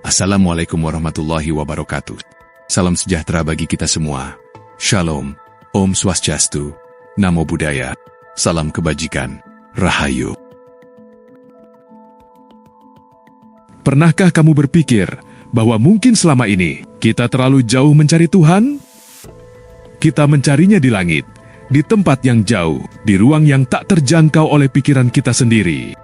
Assalamualaikum warahmatullahi wabarakatuh. Salam sejahtera bagi kita semua. Shalom, Om Swastiastu, Namo Buddhaya, salam kebajikan, Rahayu. Pernahkah kamu berpikir bahwa mungkin selama ini kita terlalu jauh mencari Tuhan? Kita mencarinya di langit, di tempat yang jauh, di ruang yang tak terjangkau oleh pikiran kita sendiri.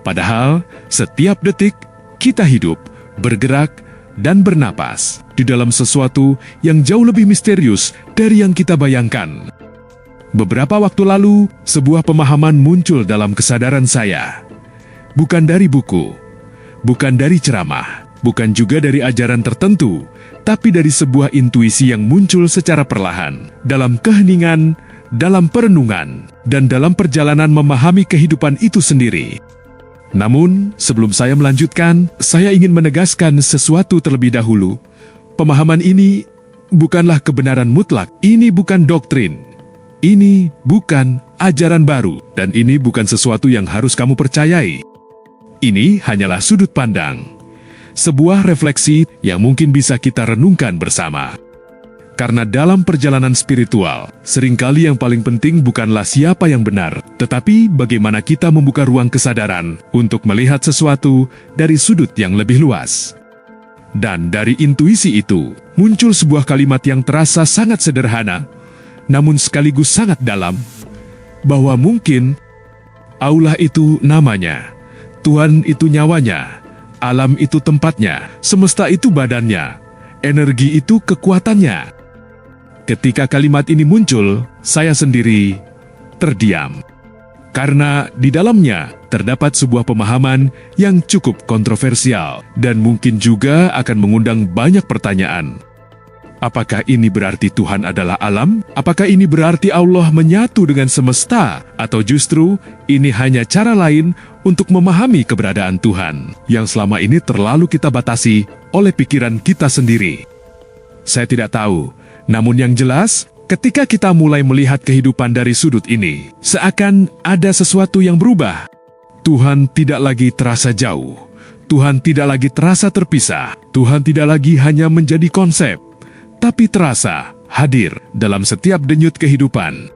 Padahal, setiap detik kita hidup, bergerak, dan bernapas di dalam sesuatu yang jauh lebih misterius dari yang kita bayangkan. Beberapa waktu lalu, sebuah pemahaman muncul dalam kesadaran saya. Bukan dari buku, bukan dari ceramah, bukan juga dari ajaran tertentu, tapi dari sebuah intuisi yang muncul secara perlahan, dalam keheningan, dalam perenungan, dan dalam perjalanan memahami kehidupan itu sendiri. Namun, sebelum saya melanjutkan, saya ingin menegaskan sesuatu terlebih dahulu. Pemahaman ini bukanlah kebenaran mutlak, ini bukan doktrin, ini bukan ajaran baru, dan ini bukan sesuatu yang harus kamu percayai. Ini hanyalah sudut pandang, sebuah refleksi yang mungkin bisa kita renungkan bersama. Karena dalam perjalanan spiritual, seringkali yang paling penting bukanlah siapa yang benar, tetapi bagaimana kita membuka ruang kesadaran untuk melihat sesuatu dari sudut yang lebih luas. Dan dari intuisi itu, muncul sebuah kalimat yang terasa sangat sederhana, namun sekaligus sangat dalam, bahwa mungkin Allah itu namanya, Tuhan itu nyawanya, alam itu tempatnya, semesta itu badannya, energi itu kekuatannya. Ketika kalimat ini muncul, saya sendiri terdiam. Karena di dalamnya terdapat sebuah pemahaman yang cukup kontroversial dan mungkin juga akan mengundang banyak pertanyaan. Apakah ini berarti Tuhan adalah alam? Apakah ini berarti Allah menyatu dengan semesta? Atau justru ini hanya cara lain untuk memahami keberadaan Tuhan yang selama ini terlalu kita batasi oleh pikiran kita sendiri? Saya tidak tahu. Namun yang jelas, ketika kita mulai melihat kehidupan dari sudut ini, seakan ada sesuatu yang berubah. Tuhan tidak lagi terasa jauh. Tuhan tidak lagi terasa terpisah. Tuhan tidak lagi hanya menjadi konsep, tapi terasa hadir dalam setiap denyut kehidupan.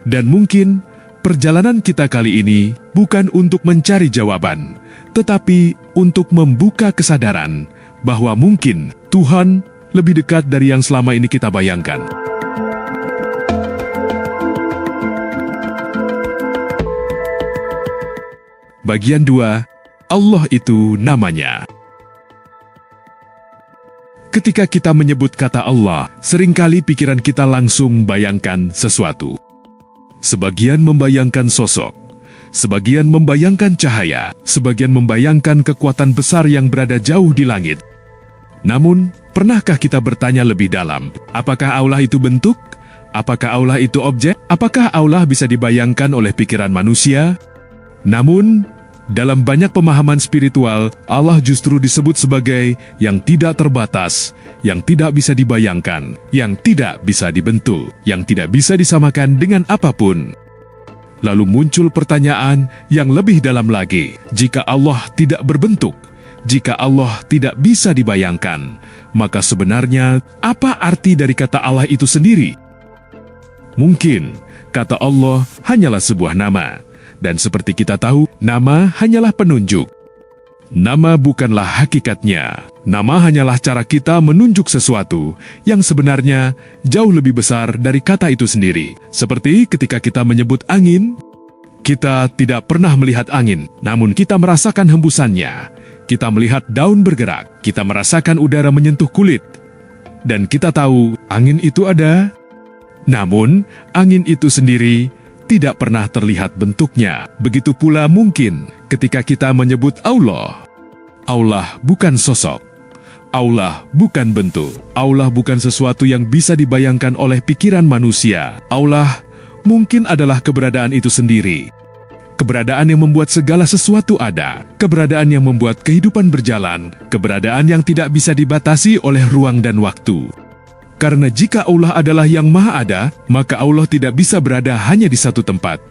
Dan mungkin perjalanan kita kali ini bukan untuk mencari jawaban, tetapi untuk membuka kesadaran bahwa mungkin Tuhan lebih dekat dari yang selama ini kita bayangkan. Bagian 2, Allah itu namanya. Ketika kita menyebut kata Allah, seringkali pikiran kita langsung bayangkan sesuatu. Sebagian membayangkan sosok, sebagian membayangkan cahaya, sebagian membayangkan kekuatan besar yang berada jauh di langit. Namun, pernahkah kita bertanya lebih dalam, apakah Allah itu bentuk? Apakah Allah itu objek? Apakah Allah bisa dibayangkan oleh pikiran manusia? Namun, dalam banyak pemahaman spiritual, Allah justru disebut sebagai yang tidak terbatas, yang tidak bisa dibayangkan, yang tidak bisa dibentuk, yang tidak bisa disamakan dengan apapun. Lalu muncul pertanyaan yang lebih dalam lagi, jika Allah tidak berbentuk, jika Allah tidak bisa dibayangkan, maka sebenarnya apa arti dari kata Allah itu sendiri? Mungkin kata Allah hanyalah sebuah nama, dan seperti kita tahu, nama hanyalah penunjuk. Nama bukanlah hakikatnya. Nama hanyalah cara kita menunjuk sesuatu yang sebenarnya jauh lebih besar dari kata itu sendiri. Seperti ketika kita menyebut angin, kita tidak pernah melihat angin, namun kita merasakan hembusannya. Kita melihat daun bergerak, kita merasakan udara menyentuh kulit, dan kita tahu angin itu ada. Namun, angin itu sendiri tidak pernah terlihat bentuknya. Begitu pula mungkin ketika kita menyebut Allah. Allah bukan sosok, Allah bukan bentuk, Allah bukan sesuatu yang bisa dibayangkan oleh pikiran manusia. Allah mungkin adalah keberadaan itu sendiri. Keberadaan yang membuat segala sesuatu ada, keberadaan yang membuat kehidupan berjalan, keberadaan yang tidak bisa dibatasi oleh ruang dan waktu. Karena jika Allah adalah yang Maha Ada, maka Allah tidak bisa berada hanya di satu tempat.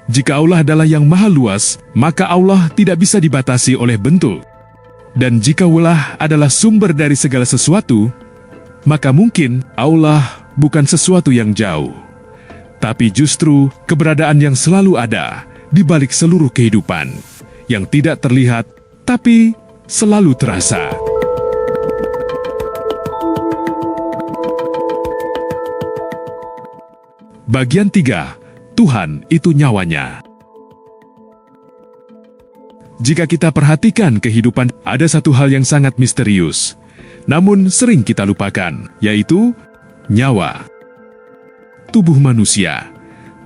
Jika Allah adalah yang Maha Luas, maka Allah tidak bisa dibatasi oleh bentuk. Dan jika Allah adalah sumber dari segala sesuatu, maka mungkin Allah bukan sesuatu yang jauh, tapi justru keberadaan yang selalu ada di balik seluruh kehidupan, yang tidak terlihat tapi selalu terasa. Bagian 3. Tuhan itu nyawanya. Jika kita perhatikan kehidupan, ada satu hal yang sangat misterius, namun sering kita lupakan, yaitu nyawa. Tubuh manusia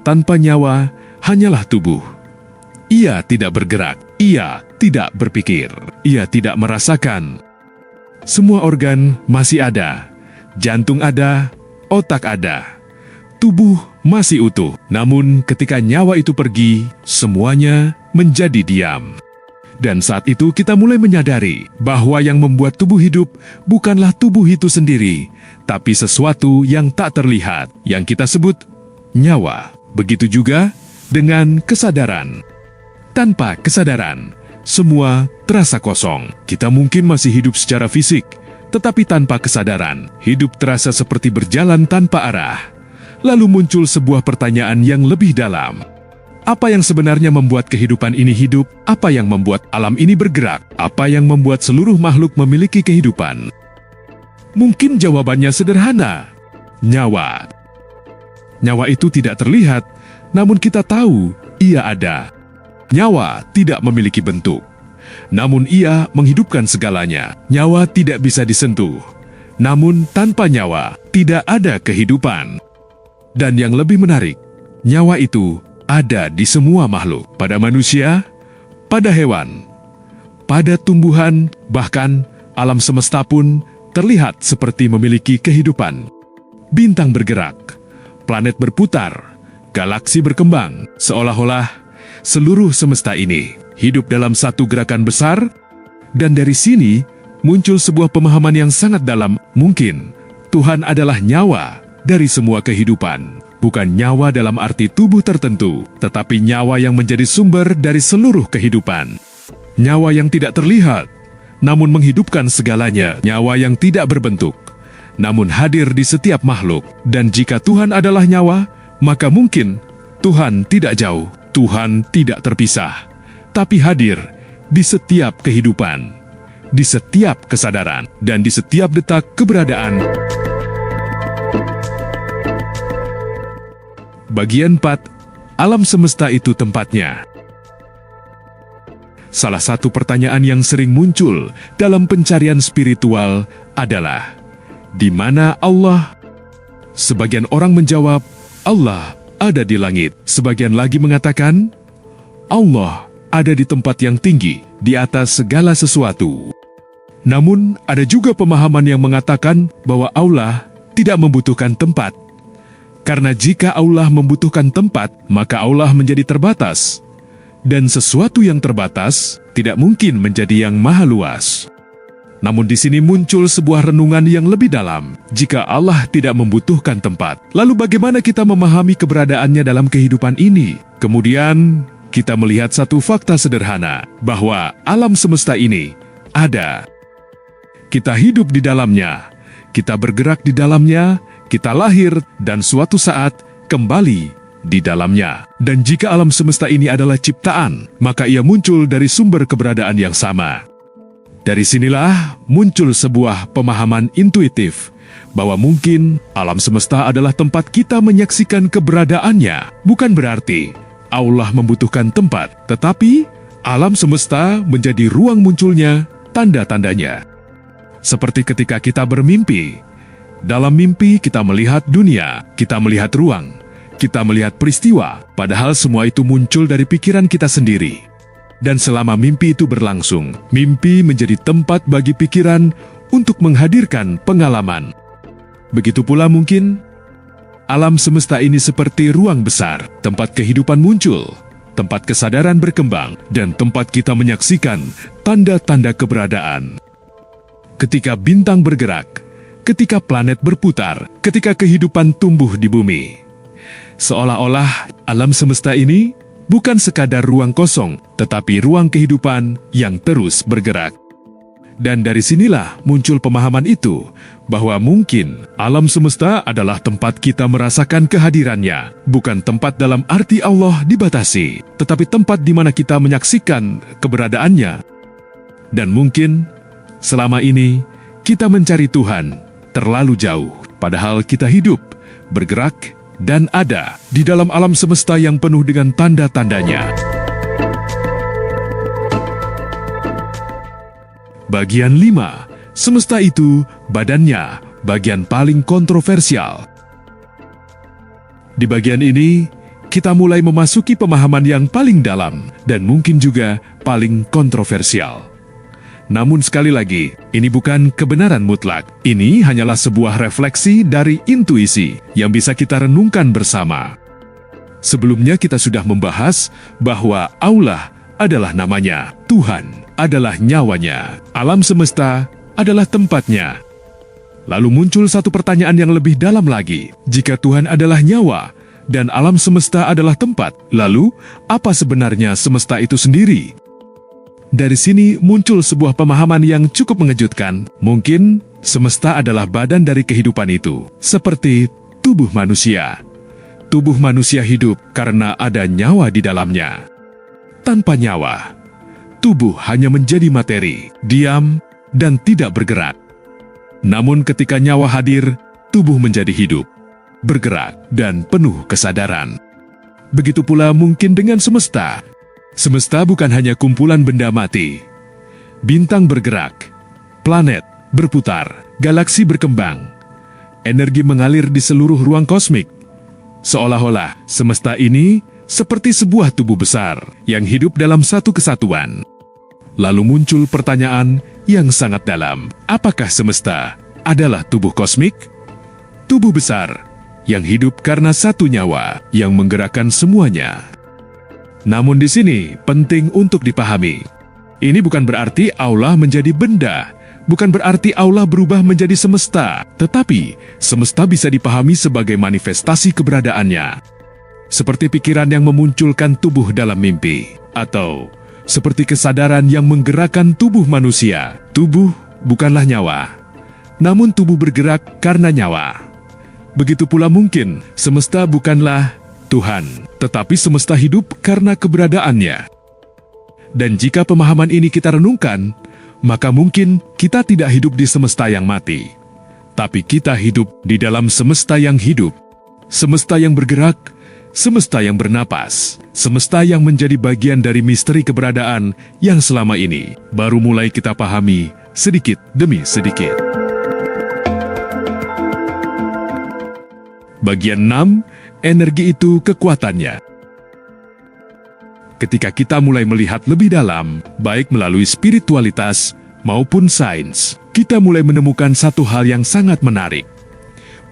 tanpa nyawa hanyalah tubuh. Ia tidak bergerak, ia tidak berpikir, ia tidak merasakan. Semua organ masih ada, jantung ada, otak ada. Tubuh masih utuh, namun ketika nyawa itu pergi, semuanya menjadi diam. Dan saat itu kita mulai menyadari bahwa yang membuat tubuh hidup bukanlah tubuh itu sendiri, tapi sesuatu yang tak terlihat, yang kita sebut nyawa. Begitu juga dengan kesadaran. Tanpa kesadaran, semua terasa kosong. Kita mungkin masih hidup secara fisik, tetapi tanpa kesadaran, hidup terasa seperti berjalan tanpa arah. Lalu muncul sebuah pertanyaan yang lebih dalam. Apa yang sebenarnya membuat kehidupan ini hidup? Apa yang membuat alam ini bergerak? Apa yang membuat seluruh makhluk memiliki kehidupan? Mungkin jawabannya sederhana. Nyawa. Nyawa itu tidak terlihat, namun kita tahu ia ada. Nyawa tidak memiliki bentuk, namun ia menghidupkan segalanya. Nyawa tidak bisa disentuh, namun tanpa nyawa tidak ada kehidupan. Dan yang lebih menarik, nyawa itu ada di semua makhluk, pada manusia, pada hewan, pada tumbuhan, bahkan alam semesta pun terlihat seperti memiliki kehidupan. Bintang bergerak, planet berputar, galaksi berkembang, seolah-olah seluruh semesta ini hidup dalam satu gerakan besar. Dan dari sini muncul sebuah pemahaman yang sangat dalam. Mungkin Tuhan adalah nyawa dari semua kehidupan. Bukan nyawa dalam arti tubuh tertentu, tetapi nyawa yang menjadi sumber dari seluruh kehidupan. Nyawa yang tidak terlihat, namun menghidupkan segalanya. Nyawa yang tidak berbentuk, namun hadir di setiap makhluk. Dan jika Tuhan adalah nyawa, maka mungkin Tuhan tidak jauh, Tuhan tidak terpisah, tapi hadir di setiap kehidupan, di setiap kesadaran, dan di setiap detak keberadaan. Bagian 4. Alam semesta itu tempatnya. Salah satu pertanyaan yang sering muncul dalam pencarian spiritual adalah, di mana Allah? Sebagian orang menjawab, Allah ada di langit. Sebagian lagi mengatakan, Allah ada di tempat yang tinggi, di atas segala sesuatu. Namun, ada juga pemahaman yang mengatakan bahwa Allah tidak membutuhkan tempat. Karena jika Allah membutuhkan tempat, maka Allah menjadi terbatas. Dan sesuatu yang terbatas tidak mungkin menjadi yang maha luas. Namun di sini muncul sebuah renungan yang lebih dalam. Jika Allah tidak membutuhkan tempat, lalu bagaimana kita memahami keberadaannya dalam kehidupan ini? Kemudian, kita melihat satu fakta sederhana, bahwa alam semesta ini ada. Kita hidup di dalamnya, kita bergerak di dalamnya, kita lahir, dan suatu saat kembali di dalamnya. Dan jika alam semesta ini adalah ciptaan, maka ia muncul dari sumber keberadaan yang sama. Dari sinilah muncul sebuah pemahaman intuitif, bahwa mungkin alam semesta adalah tempat kita menyaksikan keberadaannya. Bukan berarti Allah membutuhkan tempat, tetapi alam semesta menjadi ruang munculnya tanda-tandanya. Seperti ketika kita bermimpi. Dalam mimpi kita melihat dunia, kita melihat ruang, kita melihat peristiwa, padahal semua itu muncul dari pikiran kita sendiri. Dan selama mimpi itu berlangsung, mimpi menjadi tempat bagi pikiran untuk menghadirkan pengalaman. Begitu pula mungkin, alam semesta ini seperti ruang besar, tempat kehidupan muncul, tempat kesadaran berkembang, dan tempat kita menyaksikan tanda-tanda keberadaan. Ketika bintang bergerak, ketika planet berputar, ketika kehidupan tumbuh di bumi. Seolah-olah alam semesta ini bukan sekadar ruang kosong, tetapi ruang kehidupan yang terus bergerak. Dan dari sinilah muncul pemahaman itu, bahwa mungkin alam semesta adalah tempat kita merasakan kehadirannya, bukan tempat dalam arti Allah dibatasi, tetapi tempat di mana kita menyaksikan keberadaannya. Dan mungkin selama ini kita mencari Tuhan terlalu jauh, padahal kita hidup, bergerak, dan ada di dalam alam semesta yang penuh dengan tanda-tandanya. Bagian 5. Semesta itu badannya, bagian paling kontroversial. Di bagian ini, kita mulai memasuki pemahaman yang paling dalam dan mungkin juga paling kontroversial. Namun sekali lagi, ini bukan kebenaran mutlak. Ini hanyalah sebuah refleksi dari intuisi yang bisa kita renungkan bersama. Sebelumnya kita sudah membahas bahwa Allah adalah namanya, Tuhan adalah nyawanya, alam semesta adalah tempatnya. Lalu muncul satu pertanyaan yang lebih dalam lagi. Jika Tuhan adalah nyawa dan alam semesta adalah tempat, lalu apa sebenarnya semesta itu sendiri? Dari sini muncul sebuah pemahaman yang cukup mengejutkan. Mungkin semesta adalah badan dari kehidupan itu, seperti tubuh manusia. Tubuh manusia hidup karena ada nyawa di dalamnya. Tanpa nyawa, tubuh hanya menjadi materi, diam, dan tidak bergerak. Namun ketika nyawa hadir, tubuh menjadi hidup, bergerak, dan penuh kesadaran. Begitu pula mungkin dengan semesta. Semesta bukan hanya kumpulan benda mati. Bintang bergerak, planet berputar, galaksi berkembang. Energi mengalir di seluruh ruang kosmik. Seolah-olah semesta ini seperti sebuah tubuh besar yang hidup dalam satu kesatuan. Lalu muncul pertanyaan yang sangat dalam. Apakah semesta adalah tubuh kosmik? Tubuh besar yang hidup karena satu nyawa yang menggerakkan semuanya. Namun di sini penting untuk dipahami. Ini bukan berarti Allah menjadi benda, bukan berarti Allah berubah menjadi semesta, tetapi semesta bisa dipahami sebagai manifestasi keberadaannya. Seperti pikiran yang memunculkan tubuh dalam mimpi, atau seperti kesadaran yang menggerakkan tubuh manusia. Tubuh bukanlah nyawa, namun tubuh bergerak karena nyawa. Begitu pula mungkin semesta bukanlah Tuhan, tetapi semesta hidup karena keberadaannya. Dan jika pemahaman ini kita renungkan, maka mungkin kita tidak hidup di semesta yang mati, tapi kita hidup di dalam semesta yang hidup, semesta yang bergerak, semesta yang bernapas, semesta yang menjadi bagian dari misteri keberadaan yang selama ini baru mulai kita pahami sedikit demi sedikit. Bagian 6, energi itu kekuatannya. Ketika kita mulai melihat lebih dalam, baik melalui spiritualitas maupun sains, kita mulai menemukan satu hal yang sangat menarik.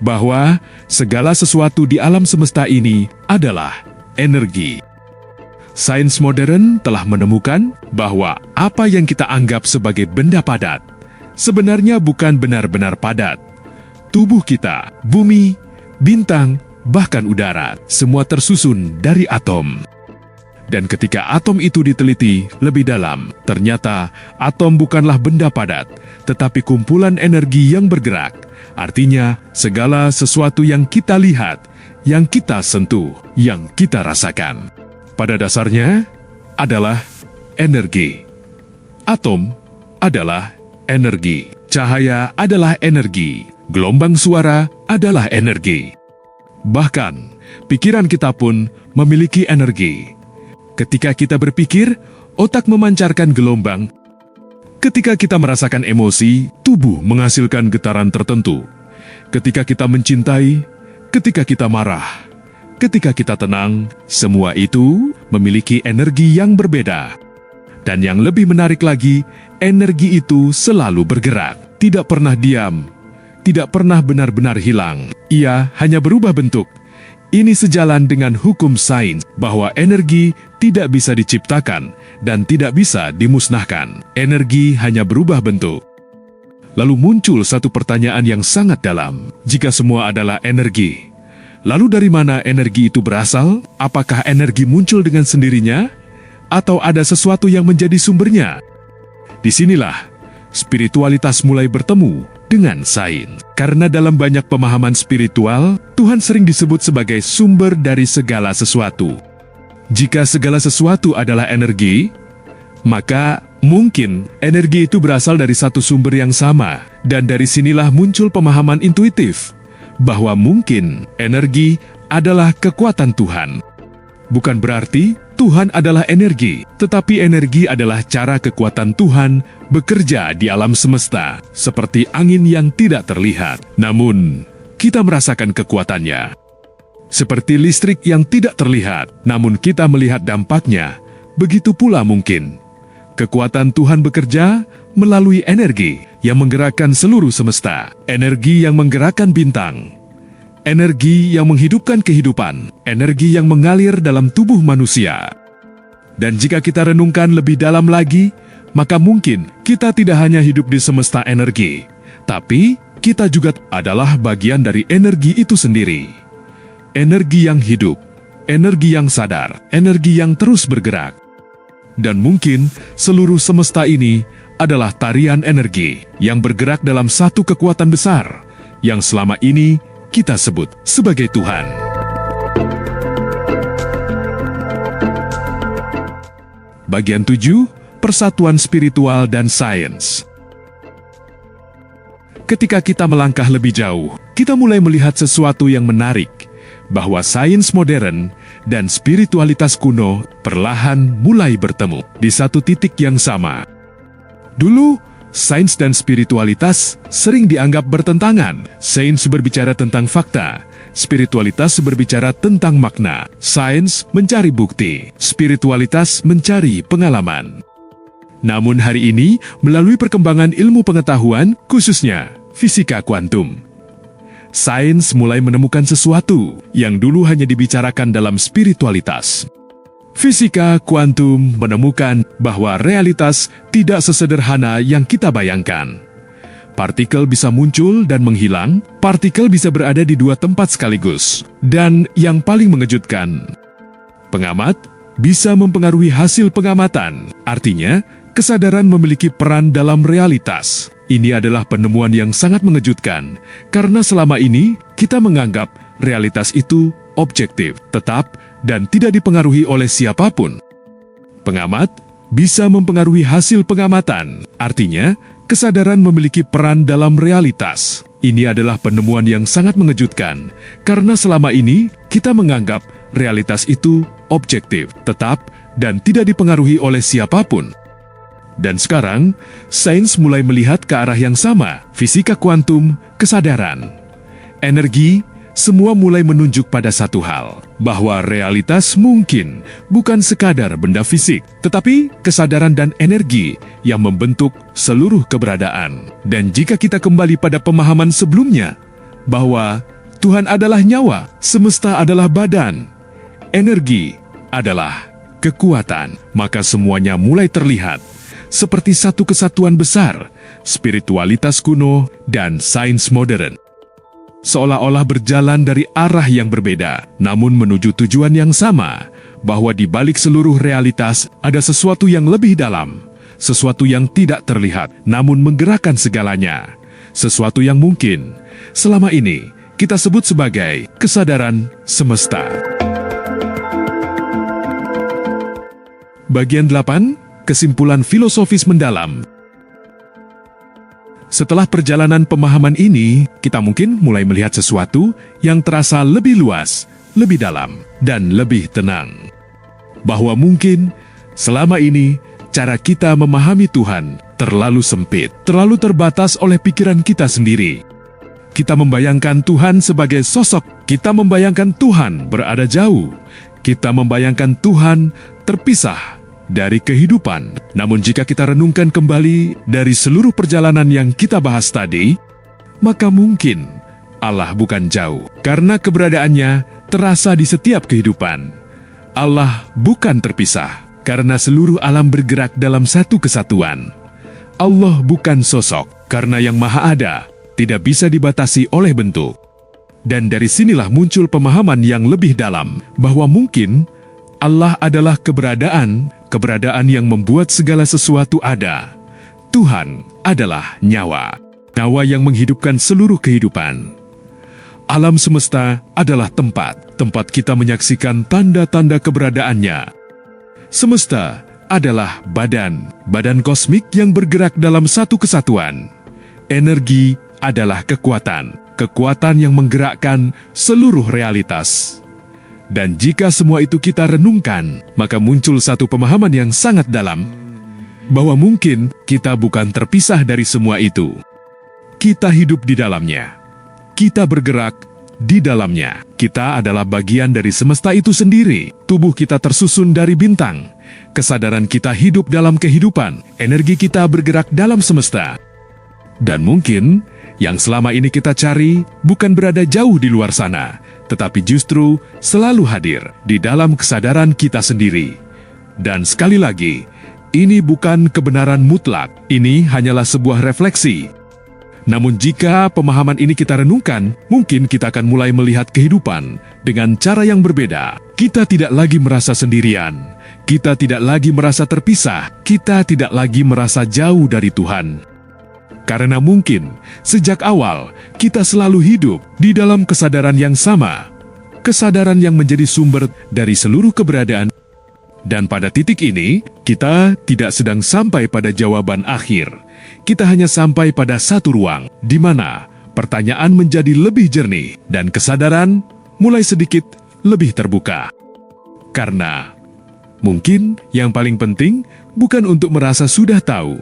Bahwa segala sesuatu di alam semesta ini adalah energi. Sains modern telah menemukan bahwa apa yang kita anggap sebagai benda padat sebenarnya bukan benar-benar padat. Tubuh kita, bumi, bintang, bahkan udara, semua tersusun dari atom. Dan ketika atom itu diteliti lebih dalam, ternyata atom bukanlah benda padat, tetapi kumpulan energi yang bergerak. Artinya, segala sesuatu yang kita lihat, yang kita sentuh, yang kita rasakan, pada dasarnya adalah energi. Atom adalah energi, cahaya adalah energi, gelombang suara adalah energi. Bahkan, pikiran kita pun memiliki energi. Ketika kita berpikir, otak memancarkan gelombang. Ketika kita merasakan emosi, tubuh menghasilkan getaran tertentu. Ketika kita mencintai, ketika kita marah, ketika kita tenang, semua itu memiliki energi yang berbeda. Dan yang lebih menarik lagi, energi itu selalu bergerak, tidak pernah diam, tidak pernah benar-benar hilang. Ia hanya berubah bentuk. Ini sejalan dengan hukum sains bahwa energi tidak bisa diciptakan dan tidak bisa dimusnahkan. Energi hanya berubah bentuk. Lalu muncul satu pertanyaan yang sangat dalam. Jika semua adalah energi, lalu dari mana energi itu berasal? Apakah energi muncul dengan sendirinya? Atau ada sesuatu yang menjadi sumbernya? Disinilah spiritualitas mulai bertemu dengan sains. Karena dalam banyak pemahaman spiritual, Tuhan sering disebut sebagai sumber dari segala sesuatu. Jika segala sesuatu adalah energi, maka mungkin energi itu berasal dari satu sumber yang sama, dan dari sinilah muncul pemahaman intuitif bahwa mungkin energi adalah kekuatan Tuhan. Bukan berarti Tuhan adalah energi, tetapi energi adalah cara kekuatan Tuhan bekerja di alam semesta, seperti angin yang tidak terlihat. Namun, kita merasakan kekuatannya. Seperti listrik yang tidak terlihat, namun kita melihat dampaknya, begitu pula mungkin kekuatan Tuhan bekerja melalui energi yang menggerakkan seluruh semesta, energi yang menggerakkan bintang, energi yang menghidupkan kehidupan, energi yang mengalir dalam tubuh manusia. Dan jika kita renungkan lebih dalam lagi, maka mungkin kita tidak hanya hidup di semesta energi, tapi kita juga adalah bagian dari energi itu sendiri. Energi yang hidup, energi yang sadar, energi yang terus bergerak. Dan mungkin seluruh semesta ini adalah tarian energi yang bergerak dalam satu kekuatan besar yang selama ini kita sebut sebagai Tuhan. Bagian 7, Persatuan Spiritual dan Sains. Ketika kita melangkah lebih jauh, kita mulai melihat sesuatu yang menarik, bahwa sains modern dan spiritualitas kuno perlahan mulai bertemu di satu titik yang sama. Dulu, sains dan spiritualitas sering dianggap bertentangan. Sains berbicara tentang fakta, spiritualitas berbicara tentang makna. Sains mencari bukti, spiritualitas mencari pengalaman. Namun hari ini, melalui perkembangan ilmu pengetahuan, khususnya fisika kuantum, sains mulai menemukan sesuatu yang dulu hanya dibicarakan dalam spiritualitas. Fisika kuantum menemukan bahwa realitas tidak sesederhana yang kita bayangkan. Partikel bisa muncul dan menghilang, partikel bisa berada di dua tempat sekaligus. Dan yang paling mengejutkan, pengamat bisa mempengaruhi hasil pengamatan. Artinya, kesadaran memiliki peran dalam realitas. Ini adalah penemuan yang sangat mengejutkan, karena selama ini kita menganggap realitas itu objektif, tetap, dan tidak dipengaruhi oleh siapapun. Pengamat bisa mempengaruhi hasil pengamatan, artinya kesadaran memiliki peran dalam realitas. Ini adalah penemuan yang sangat mengejutkan, karena selama ini kita menganggap realitas itu objektif, tetap, dan tidak dipengaruhi oleh siapapun. Dan sekarang, sains mulai melihat ke arah yang sama, fisika kuantum, kesadaran, energi, semua mulai menunjuk pada satu hal, bahwa realitas mungkin bukan sekadar benda fisik, tetapi kesadaran dan energi yang membentuk seluruh keberadaan. Dan jika kita kembali pada pemahaman sebelumnya, bahwa Tuhan adalah nyawa, semesta adalah badan, energi adalah kekuatan, maka semuanya mulai terlihat seperti satu kesatuan besar, spiritualitas kuno dan sains modern. Seolah-olah berjalan dari arah yang berbeda, namun menuju tujuan yang sama, bahwa di balik seluruh realitas ada sesuatu yang lebih dalam, sesuatu yang tidak terlihat, namun menggerakkan segalanya, sesuatu yang mungkin selama ini kita sebut sebagai kesadaran semesta. Bagian 8, Kesimpulan filosofis mendalam. Setelah perjalanan pemahaman ini, kita mungkin mulai melihat sesuatu yang terasa lebih luas, lebih dalam, dan lebih tenang. Bahwa mungkin selama ini cara kita memahami Tuhan terlalu sempit, terlalu terbatas oleh pikiran kita sendiri. Kita membayangkan Tuhan sebagai sosok, kita membayangkan Tuhan berada jauh, kita membayangkan Tuhan terpisah dari kehidupan. Namun jika kita renungkan kembali dari seluruh perjalanan yang kita bahas tadi, maka mungkin Allah bukan jauh, karena keberadaannya terasa di setiap kehidupan. Allah bukan terpisah, karena seluruh alam bergerak dalam satu kesatuan. Allah bukan sosok, karena yang maha ada tidak bisa dibatasi oleh bentuk. Dan dari sinilah muncul pemahaman yang lebih dalam, bahwa mungkin Allah adalah keberadaan yang membuat segala sesuatu ada. Tuhan adalah nyawa. Nyawa yang menghidupkan seluruh kehidupan. Alam semesta adalah tempat kita menyaksikan tanda-tanda keberadaannya. Semesta adalah badan kosmik yang bergerak dalam satu kesatuan. Energi adalah kekuatan yang menggerakkan seluruh realitas. Dan jika semua itu kita renungkan, maka muncul satu pemahaman yang sangat dalam, bahwa mungkin kita bukan terpisah dari semua itu. Kita hidup di dalamnya. Kita bergerak di dalamnya. Kita adalah bagian dari semesta itu sendiri. Tubuh kita tersusun dari bintang. Kesadaran kita hidup dalam kehidupan. Energi kita bergerak dalam semesta. Dan mungkin yang selama ini kita cari bukan berada jauh di luar sana, tetapi justru selalu hadir di dalam kesadaran kita sendiri. Dan sekali lagi, ini bukan kebenaran mutlak. Ini hanyalah sebuah refleksi. Namun jika pemahaman ini kita renungkan, mungkin kita akan mulai melihat kehidupan dengan cara yang berbeda. Kita tidak lagi merasa sendirian. Kita tidak lagi merasa terpisah. Kita tidak lagi merasa jauh dari Tuhan. Karena mungkin sejak awal kita selalu hidup di dalam kesadaran yang sama. Kesadaran yang menjadi sumber dari seluruh keberadaan. Dan pada titik ini, kita tidak sedang sampai pada jawaban akhir. Kita hanya sampai pada satu ruang, di mana pertanyaan menjadi lebih jernih dan kesadaran mulai sedikit lebih terbuka. Karena mungkin yang paling penting bukan untuk merasa sudah tahu,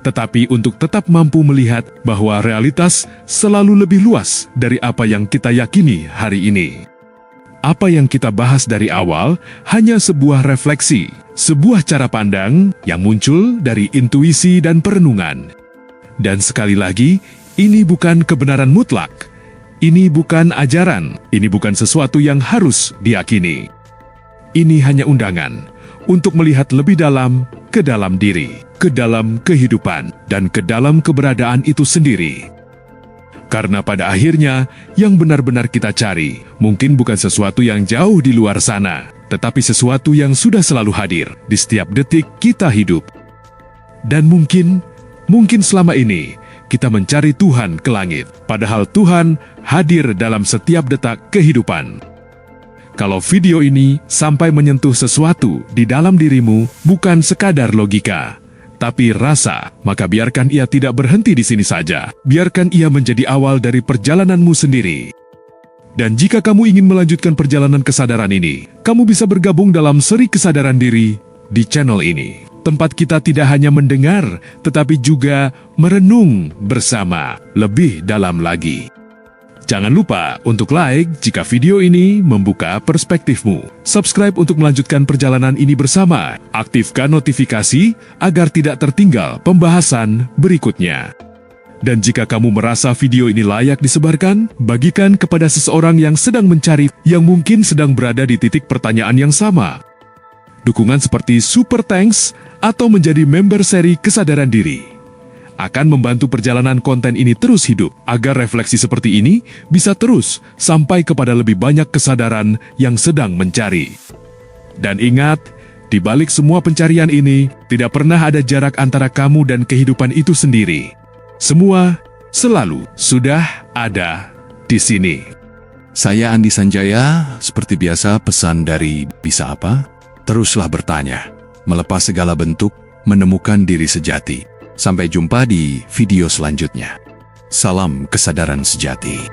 tetapi untuk tetap mampu melihat bahwa realitas selalu lebih luas dari apa yang kita yakini hari ini. Apa yang kita bahas dari awal hanya sebuah refleksi, sebuah cara pandang yang muncul dari intuisi dan perenungan. Dan sekali lagi, ini bukan kebenaran mutlak. Ini bukan ajaran, ini bukan sesuatu yang harus diyakini. Ini hanya undangan untuk melihat lebih dalam ke dalam diri, ke dalam kehidupan, dan ke dalam keberadaan itu sendiri. Karena pada akhirnya, yang benar-benar kita cari mungkin bukan sesuatu yang jauh di luar sana, tetapi sesuatu yang sudah selalu hadir di setiap detik kita hidup. Dan mungkin selama ini kita mencari Tuhan ke langit, padahal Tuhan hadir dalam setiap detak kehidupan. Kalau video ini sampai menyentuh sesuatu di dalam dirimu, bukan sekadar logika, tapi rasa, maka biarkan ia tidak berhenti di sini saja. Biarkan ia menjadi awal dari perjalananmu sendiri. Dan jika kamu ingin melanjutkan perjalanan kesadaran ini, kamu bisa bergabung dalam seri kesadaran diri di channel ini. Tempat kita tidak hanya mendengar, tetapi juga merenung bersama lebih dalam lagi. Jangan lupa untuk like jika video ini membuka perspektifmu. Subscribe untuk melanjutkan perjalanan ini bersama. Aktifkan notifikasi agar tidak tertinggal pembahasan berikutnya. Dan jika kamu merasa video ini layak disebarkan, bagikan kepada seseorang yang sedang mencari, yang mungkin sedang berada di titik pertanyaan yang sama. Dukungan seperti Super Thanks atau menjadi member seri Kesadaran Diri akan membantu perjalanan konten ini terus hidup, agar refleksi seperti ini bisa terus sampai kepada lebih banyak kesadaran yang sedang mencari. Dan ingat, di balik semua pencarian ini, tidak pernah ada jarak antara kamu dan kehidupan itu sendiri. Semua selalu sudah ada di sini. Saya Andi Sanjaya, seperti biasa pesan dari Bisa Apa? Teruslah bertanya, melepas segala bentuk, menemukan diri sejati. Sampai jumpa di video selanjutnya. Salam kesadaran sejati.